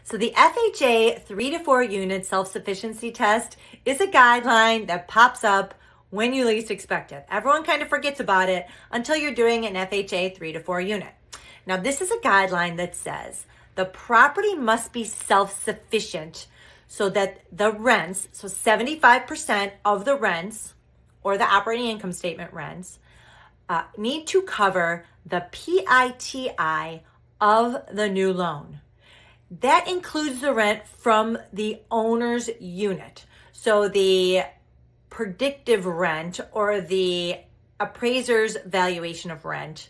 So the FHA 3 to 4 unit self-sufficiency test is a guideline that pops up when you least expect it. Everyone kind of forgets about it until you're doing an FHA 3 to 4 unit. Now, this is a guideline that says the property must be self-sufficient so that the rents, so 75% of the rents or the operating income statement rents, need to cover the PITI of the new loan. That includes the rent from the owner's unit. So the predictive rent or the appraiser's valuation of rent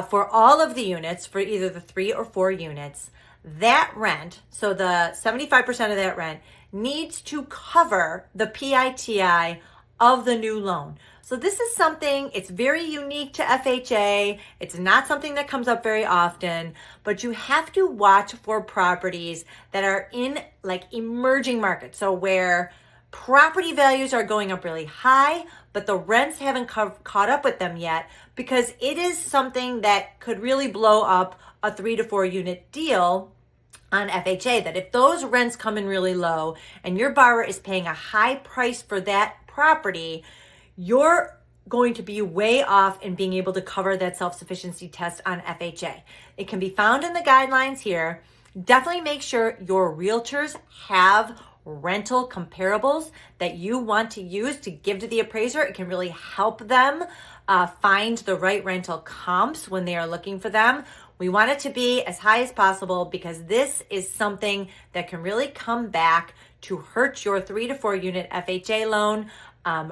for all of the units, for either the 3 or 4 units, that rent, so the 75% of that rent, needs to cover the PITI of the new loan. So this is something, it's very unique to FHA. It's not something that comes up very often, but you have to watch for properties that are in like emerging markets. So where property values are going up really high, but the rents haven't caught up with them yet, because it is something that could really blow up a 3 to 4 unit deal on FHA. That if those rents come in really low and your borrower is paying a high price for that property, you're going to be way off in being able to cover that self-sufficiency test on FHA. It can be found in the guidelines here. Definitely make sure your realtors have rental comparables that you want to use to give to the appraiser. It can really help them find the right rental comps when they are looking for them. We want it to be as high as possible because this is something that can really come back to hurt your 3 to 4 unit FHA loan.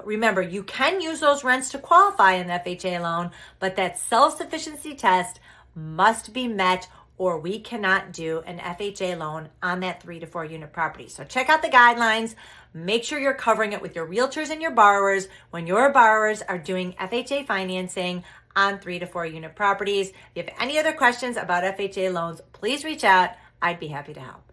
Remember, you can use those rents to qualify in the FHA loan, but that self-sufficiency test must be met or we cannot do an FHA loan on that 3 to 4 unit property. So check out the guidelines. Make sure you're covering it with your realtors and your borrowers when your borrowers are doing FHA financing on 3 to 4 unit properties. If you have any other questions about FHA loans, please reach out. I'd be happy to help.